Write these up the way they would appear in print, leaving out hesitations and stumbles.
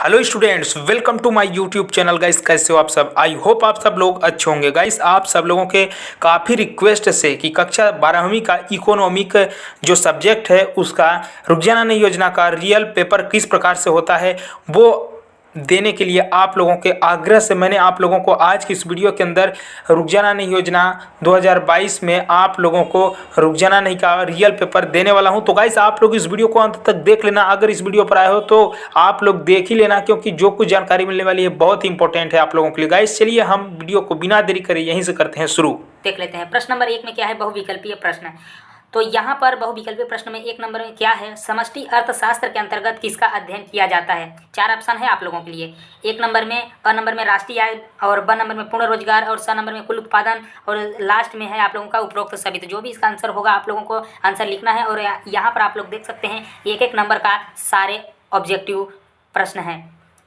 Hello students, welcome to my YouTube channel. Guys, कैसे हो आप सब? आई होप आप सब लोग अच्छे होंगे। गाइस, आप सब लोगों के काफ़ी रिक्वेस्ट से कि कक्षा 12वीं का इकोनॉमिक जो सब्जेक्ट है उसका रुक जाना नहीं योजना का रियल पेपर किस प्रकार से होता है वो देने के लिए आप लोगों के आग्रह से मैंने आप लोगों को आज की इस वीडियो के अंदर रुक जाना नहीं योजना 2022 में आप लोगों को रुक जाना नहीं का रियल पेपर देने वाला हूं। तो गाइस, आप लोग इस वीडियो को अंत तक देख लेना। अगर इस वीडियो पर आए हो तो आप लोग देख ही लेना, क्योंकि जो कुछ जानकारी मिलने वाली है बहुत इंपॉर्टेंट है आप लोगों के लिए। गाइस, चलिए हम वीडियो को बिना देरी करे यहीं से करते हैं शुरू। देख लेते हैं। प्रश्न नंबर 1 में क्या है? बहुविकल्पीय प्रश्न। तो यहाँ पर बहुविकल्पीय प्रश्न में 1 नंबर में क्या है? समष्टि अर्थशास्त्र के अंतर्गत किसका अध्ययन किया जाता है? 4 ऑप्शन है आप लोगों के लिए। 1 नंबर में, अ नंबर में राष्ट्रीय आय, और ब नंबर में पूर्ण रोजगार, और स नंबर में कुल उत्पादन, और लास्ट में है आप लोगों का उपरोक्त सभी। तो जो भी इसका आंसर होगा आप लोगों को आंसर लिखना है। और यहाँ पर आप लोग देख सकते हैं 1-1 नंबर का सारे ऑब्जेक्टिव प्रश्न हैं।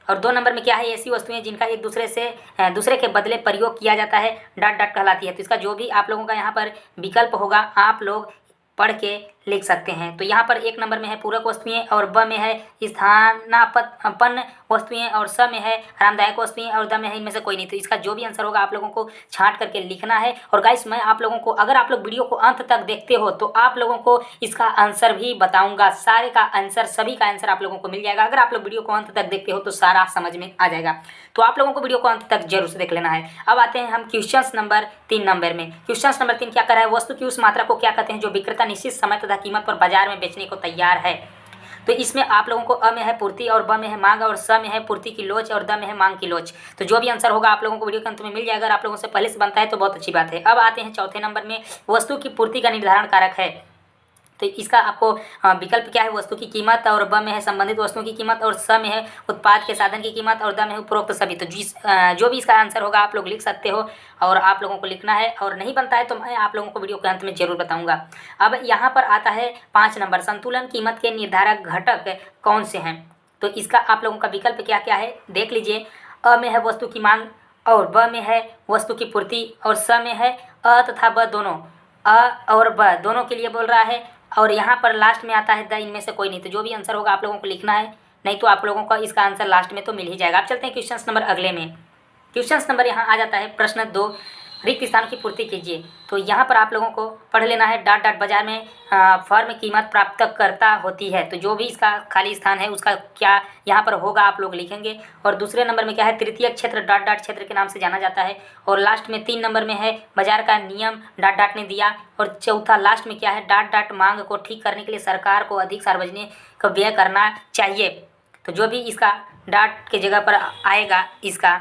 और 2 नंबर में क्या है? ऐसी वस्तुएं जिनका एक दूसरे के बदले प्रयोग किया जाता है, डॉट डॉट कहलाती है। तो इसका जो भी आप लोगों का यहाँ पर विकल्प होगा आप लोग पढ़ के लिख सकते हैं। तो यहाँ पर 1 नंबर में है पूरक वस्तुएं, और ब में है स्थानापन्न वस्तुएं, और स में है आरामदायक वस्तुएं, और द में है इनमें से कोई नहीं। तो इसका जो भी आंसर होगा आप लोगों को छांट करके लिखना है। और गाइस, मैं आप लोगों को, अगर आप लोग वीडियो को अंत तक देखते हो तो आप लोगों को इसका आंसर भी बताऊंगा। सारे का आंसर, सभी का आंसर आप लोगों को मिल जाएगा। अगर आप लोग वीडियो को अंत तक देखते हो तो सारा समझ में आ जाएगा। तो आप लोगों को वीडियो को अंत तक जरूर से देख लेना है। अब आते हैं हम क्वेश्चन नंबर 3 नंबर में। क्वेश्चन नंबर 3 क्या कर रहा है? वस्तु की उस मात्रा को क्या कहते हैं जो विक्रेता निश्चित समय तथा कीमत पर बाजार में बेचने को तैयार है? तो इसमें आप लोगों को अ में है पूर्ति, और ब में है मांग, और स में है पूर्ति की लोच, और द में है मांग की लोच। तो जो भी आंसर होगा आप लोगों को वीडियो के अंत में मिल जाएगा। अगर आप लोगों से पहले से बनता है तो बहुत अच्छी बात है। अब आते हैं चौथे नंबर में। वस्तु की पूर्ति का निर्धारण कारक है। तो इसका आपको विकल्प क्या है? वस्तु की कीमत, और ब में है संबंधित वस्तुओं की कीमत, और स में है उत्पाद के साधन की कीमत, और द में है उपरोक्त सभी। तो जो भी इसका आंसर होगा आप लोग लिख सकते हो, और आप लोगों को लिखना है। और नहीं बनता है तो मैं आप लोगों को वीडियो के अंत में जरूर बताऊंगा। अब यहाँ पर आता है 5 नंबर। संतुलन कीमत के निर्धारक घटक कौन से हैं? तो इसका आप लोगों का विकल्प क्या क्या है देख लीजिए। अ में है वस्तु की मांग, और ब में है वस्तु की पूर्ति, और स में है अ तथा ब दोनों, अ और ब दोनों के लिए बोल रहा है। और यहाँ पर लास्ट में आता है द, इनमें से कोई नहीं। तो जो भी आंसर होगा आप लोगों को लिखना है, नहीं तो आप लोगों का इसका आंसर लास्ट में तो मिल ही जाएगा। आप चलते हैं क्वेश्चन नंबर अगले में। क्वेश्चन नंबर यहाँ आ जाता है प्रश्न 2, रिक्त स्थान की पूर्ति कीजिए। तो यहाँ पर आप लोगों को पढ़ लेना है। डॉट डॉट बाजार में फर्म कीमत प्राप्त करता होती है। तो जो भी इसका खाली स्थान है उसका क्या यहाँ पर होगा आप लोग लिखेंगे। और दूसरे नंबर में क्या है? तृतीय क्षेत्र डॉट डॉट क्षेत्र के नाम से जाना जाता है। और लास्ट में 3 नंबर में है बाजार का नियम, डॉट डॉट ने दिया। और चौथा लास्ट में क्या है? डॉट डॉट मांग को ठीक करने के लिए सरकार को अधिक सार्वजनिक व्यय करना चाहिए। तो जो भी इसका डॉट के जगह पर आएगा इसका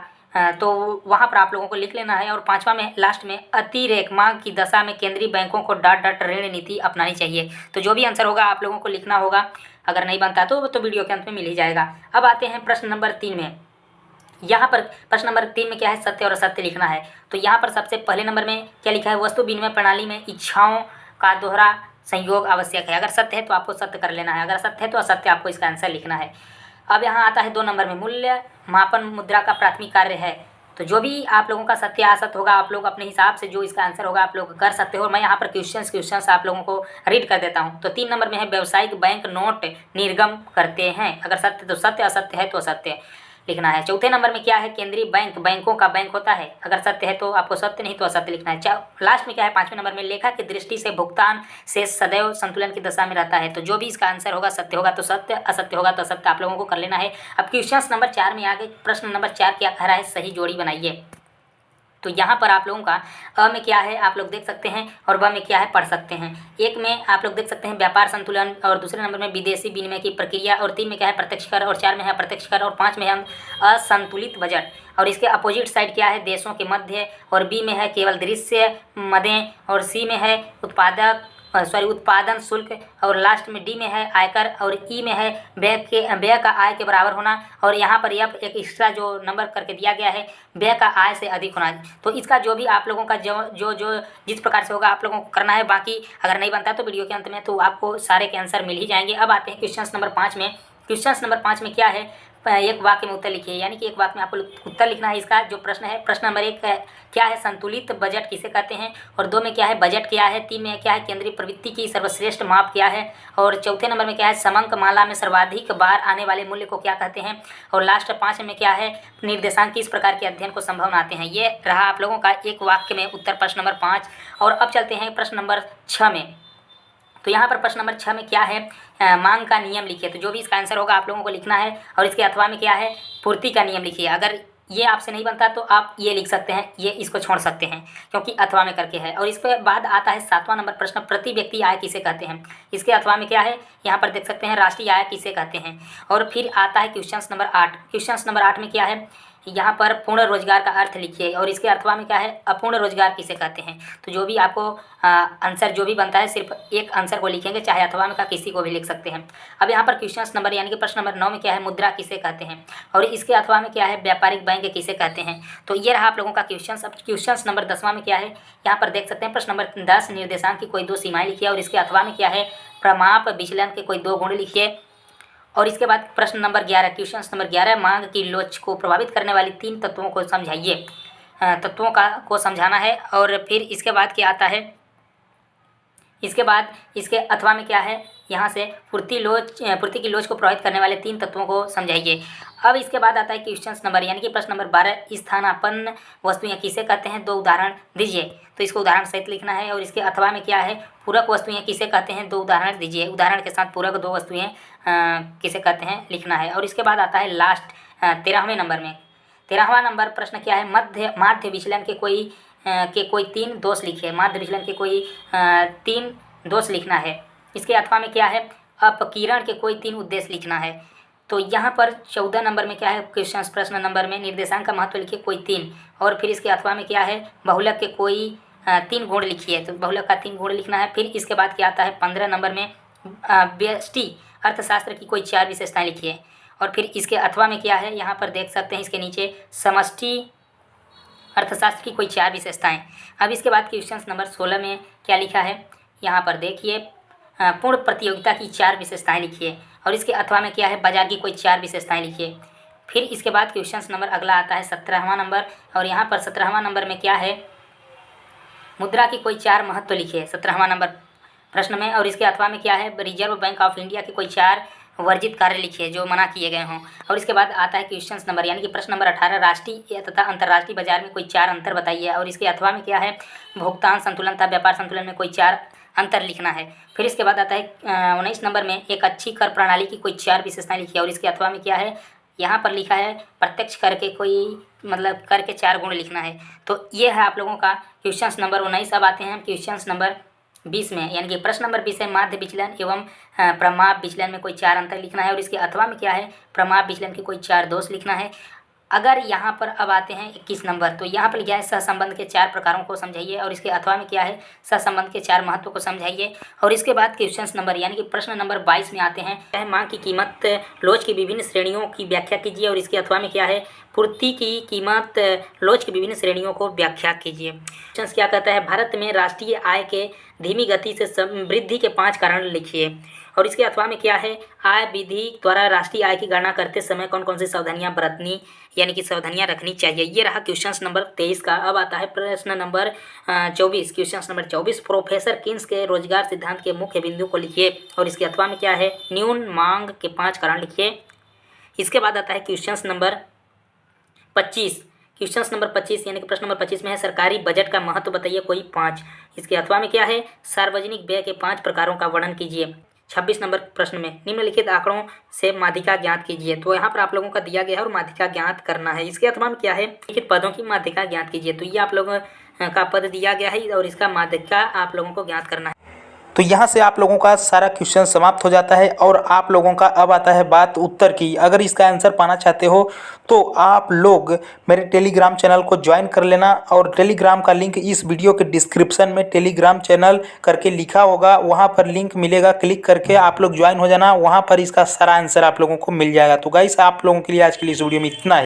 तो वहाँ पर आप लोगों को लिख लेना है। और 5वां में लास्ट में अतिरेक मांग की दशा में केंद्रीय बैंकों को डॉट डॉट ऋण नीति अपनानी चाहिए। तो जो भी आंसर होगा आप लोगों को लिखना होगा। अगर नहीं बनता तो वीडियो के अंत में मिल ही जाएगा। अब आते हैं प्रश्न नंबर 3 में। यहाँ पर प्रश्न नंबर 3 में क्या है? सत्य और असत्य लिखना है। तो यहाँ पर सबसे पहले नंबर में क्या लिखा है? वस्तु विनिमय प्रणाली में इच्छाओं का दोहरा संयोग आवश्यक है। अगर सत्य है तो आपको सत्य कर लेना है, अगर असत्य है तो असत्य आपको इसका आंसर लिखना है। अब यहाँ आता है 2 नंबर में, मूल्य मापन मुद्रा का प्राथमिक कार्य है। तो जो भी आप लोगों का सत्य असत्य होगा आप लोग अपने हिसाब से जो इसका आंसर होगा आप लोग कर सकते हो। मैं यहाँ पर क्वेश्चंस आप लोगों को रीड कर देता हूँ। तो 3 नंबर में है व्यावसायिक बैंक नोट निर्गम करते हैं। अगर सत्य तो सत्य, असत्य है तो असत्य लिखना है। चौथे नंबर में क्या है? केंद्रीय बैंक बैंकों का बैंक होता है। अगर सत्य है तो आपको सत्य, नहीं तो असत्य लिखना है। लास्ट में क्या है? 5वें नंबर में लेखा की दृष्टि से भुगतान से सदैव संतुलन की दशा में रहता है। तो जो भी इसका आंसर होगा सत्य होगा तो सत्य, असत्य होगा तो असत्य आप लोगों को कर लेना है। अब क्वेश्चन नंबर 4 में आगे प्रश्न नंबर 4 क्या कह रहा है? सही जोड़ी बनाइए। तो यहाँ पर आप लोगों का अ में क्या है आप लोग देख सकते हैं, और ब में क्या है पढ़ सकते हैं। 1 में आप लोग देख सकते हैं व्यापार संतुलन, और दूसरे नंबर में विदेशी विनिमय की प्रक्रिया, और 3 में क्या है? प्रत्यक्ष कर, और 4 में है अप्रत्यक्ष कर, और 5 में है असंतुलित बजट। और इसके अपोजिट साइड क्या है? देशों के मध्य, और बी में है केवल दृश्य मदें, और सी में है उत्पादन शुल्क, और लास्ट में डी में है आयकर, और ई में है व्यय का आय के बराबर होना। और यहाँ पर यह एक एक्स्ट्रा जो नंबर करके दिया गया है, व्यय का आय से अधिक होना। तो इसका जो भी आप लोगों का जो जिस प्रकार से होगा आप लोगों को करना है। बाकी अगर नहीं बनता तो वीडियो के अंत में तो आपको सारे के आंसर मिल ही जाएंगे। अब आते हैं क्वेश्चन नंबर 5 में। क्वेश्चन नंबर 5 में क्या है, एक वाक्य में उत्तर लिखिए, यानी कि एक वाक्य में आपको उत्तर लिखना है। इसका जो प्रश्न है, प्रश्न नंबर 1 है क्या है संतुलित बजट किसे कहते हैं, और 2 में क्या है बजट क्या है, 3 में क्या है केंद्रीय प्रवृत्ति की सर्वश्रेष्ठ माप क्या है, और चौथे नंबर में क्या है समंक माला में सर्वाधिक बार आने वाले मूल्य को क्या कहते हैं, और लास्ट 5 में क्या है निर्देशांक किस प्रकार के अध्ययन को संभव बनाते हैं। ये रहा आप लोगों का एक वाक्य में उत्तर प्रश्न नंबर 5। और अब चलते हैं प्रश्न नंबर 6 में। तो यहाँ पर प्रश्न नंबर 6 में क्या है, मांग का नियम लिखिए। तो जो भी इसका आंसर होगा आप लोगों को लिखना है, और इसके अथवा में क्या है पूर्ति का नियम लिखिए। अगर ये आपसे नहीं बनता तो आप ये लिख सकते हैं, ये इसको छोड़ सकते हैं क्योंकि अथवा में करके है। और इसके बाद आता है 7वां नंबर प्रश्न, प्रति व्यक्ति आय किसे कहते हैं। इसके अथवा में क्या है, यहाँ पर देख सकते हैं राष्ट्रीय आय किसे कहते हैं। और फिर आता है क्वेश्चन नंबर 8। क्वेश्चन नंबर 8 में क्या है, यहाँ पर पूर्ण रोजगार का अर्थ लिखिए, और इसके अथवा में क्या है अपूर्ण रोजगार किसे कहते हैं। तो जो भी आपको आंसर जो भी बनता है सिर्फ एक आंसर को लिखेंगे, चाहे अथवा में का किसी को भी लिख सकते हैं। अब यहाँ पर क्वेश्चन नंबर यानी कि प्रश्न नंबर 9 में क्या है मुद्रा किसे कहते हैं, और इसके अथवा में क्या है व्यापारिक बैंक किसे कहते हैं। तो ये रहा आप लोगों का क्वेश्चन। अब क्वेश्चन नंबर 10वां में क्या है, यहाँ पर देख सकते हैं प्रश्न नंबर 10 निर्देशांक की कोई 2 सीमाएं लिखिए, और इसके अथवा में क्या है प्रमाप विचलन के कोई 2 गुण लिखिए। और इसके बाद प्रश्न नंबर 11, क्वेश्चन नंबर 11, मांग की लोच को प्रभावित करने वाली 3 तत्वों को समझाइए। तत्वों को समझाना है। और फिर इसके बाद क्या आता है, इसके बाद इसके अथवा में क्या है, यहाँ से पूर्ति की लोच को प्रभावित करने वाले 3 तत्वों को समझाइए। अब इसके बाद आता है क्वेश्चन नंबर यानी कि प्रश्न नंबर 12, स्थानापन्न वस्तुएं किसे कहते हैं, 2 उदाहरण दीजिए। तो इसको उदाहरण सहित लिखना है। और इसके अथवा में क्या है पूरक वस्तुएं किसे कहते हैं, 2 उदाहरण दीजिए। उदाहरण के साथ पूरक 2 वस्तुएं किसे कहते हैं लिखना है। और इसके बाद आता है लास्ट 13वें नंबर में। 13वां नंबर प्रश्न क्या है, माध्य विचलन के कोई 3 दोष लिखिए। माध्य विचलन के कोई 3 दोष लिखना है। इसके अथवा में क्या है अपकिरण के कोई 3 उद्देश्य लिखना है। तो यहाँ पर 14 नंबर में क्या है क्वेश्चन प्रश्न नंबर में निर्देशांक का महत्व लिखिए कोई 3। और फिर इसके अथवा में क्या है बहुलक के कोई 3 गुण लिखिए। तो बहुलक का 3 गुण लिखना है। फिर इसके बाद क्या आता है 15 नंबर में व्यष्टि अर्थशास्त्र की कोई 4 विशेषताएं लिखिए। और फिर इसके अथवा में क्या है, यहाँ पर देख सकते हैं इसके नीचे समष्टि अर्थशास्त्र की कोई 4 विशेषताएं। अब इसके बाद क्वेश्चन नंबर 16 में क्या लिखा है, यहाँ पर देखिए पूर्ण प्रतियोगिता की 4 विशेषताएं लिखिए। और इसके अथवा में क्या है बाजार की कोई 4 विशेषताएं लिखिए। फिर इसके बाद क्वेश्चन नंबर अगला आता है 17वां नंबर। और यहाँ पर 17वां नंबर में क्या है मुद्रा की कोई 4 महत्व लिखिए 17वां नंबर प्रश्न में। और इसके अथवा में क्या है रिजर्व बैंक ऑफ इंडिया की कोई 4 वर्जित कार्य लिखिए जो मना किए गए हों। और इसके बाद आता है क्वेश्चन नंबर यानी कि प्रश्न नंबर 18, राष्ट्रीय तथा अंतर्राष्ट्रीय बाजार में कोई 4 अंतर बताइए। और इसके अथवा में क्या है भुगतान संतुलन तथा व्यापार संतुलन में कोई 4 अंतर लिखना है। फिर इसके बाद आता है 19 नंबर में एक अच्छी कर प्रणाली की कोई 4 विशेषताएं लिखिए। और इसके अथवा में क्या है यहाँ पर लिखा है प्रत्यक्ष कर के कोई मतलब कर के 4 गुण लिखना है। तो ये है आप लोगों का क्वेश्चन नंबर 19। अब आते हैं क्वेश्चन नंबर 20 में, यानी कि प्रश्न नंबर 20 है माध्य विचलन एवं प्रमाप विचलन में कोई 4 अंतर लिखना है। और इसके अथवा में क्या है प्रमाप विचलन के कोई 4 दोष लिखना है। अगर यहाँ पर अब आते हैं 21 नंबर, तो यहाँ पर लिखा है सहसंबंध के 4 प्रकारों को समझाइए। और इसके अथवा में क्या है सहसंबंध के 4 महत्व को समझाइए। और इसके बाद क्वेश्चन नंबर यानी कि प्रश्न नंबर 22 में आते हैं मांग की कीमत लोच की विभिन्न श्रेणियों की व्याख्या कीजिए। और इसके अथवा में क्या है पूर्ति की कीमत लोच की विभिन्न श्रेणियों को व्याख्या कीजिए। क्वेश्चन क्या कहता है भारत में राष्ट्रीय आय के धीमी गति से वृद्धि के 5 कारण लिखिए। और इसके अथवा में क्या है आय विधि द्वारा राष्ट्रीय आय की गणना करते समय कौन कौन सी सावधानियां बरतनी यानी कि सावधानियां रखनी चाहिए। ये रहा क्वेश्चन नंबर 23 का। अब आता है प्रश्न number 24। Question number 24 professor Keynes के रोजगार सिद्धांत के मुख्य बिंदु को लिखिए। और इसके अथवा में क्या है न्यून मांग के 5 कारण लिखिए। इसके बाद आता है क्वेश्चन नंबर 25। क्वेश्चन नंबर 25 यानी कि प्रश्न नंबर 25 में है सरकारी बजट का महत्व बताइए कोई 5। इसके अथवा में क्या है सार्वजनिक व्यय के 5 प्रकारों का वर्णन कीजिए। 26 नंबर प्रश्न में निम्नलिखित आंकड़ों से माध्यिका ज्ञात कीजिए। तो यहाँ पर आप लोगों का दिया गया है और माध्यिका ज्ञात करना है। इसके अथवा में क्या है लिखित पदों की माध्यिका ज्ञात कीजिए। तो ये आप लोगों का पद दिया गया है और इसका माध्यिका आप लोगों को ज्ञात करना है। तो यहाँ से आप लोगों का सारा क्वेश्चन समाप्त हो जाता है और आप लोगों का अब आता है बात उत्तर की। अगर इसका आंसर पाना चाहते हो तो आप लोग मेरे टेलीग्राम चैनल को ज्वाइन कर लेना। और टेलीग्राम का लिंक इस वीडियो के डिस्क्रिप्शन में टेलीग्राम चैनल करके लिखा होगा, वहाँ पर लिंक मिलेगा, क्लिक करके आप लोग ज्वाइन हो जाना। वहाँ पर इसका सारा आंसर आप लोगों को मिल जाएगा। तो गाइस आप लोगों के लिए आज के लिए इस वीडियो में इतना है।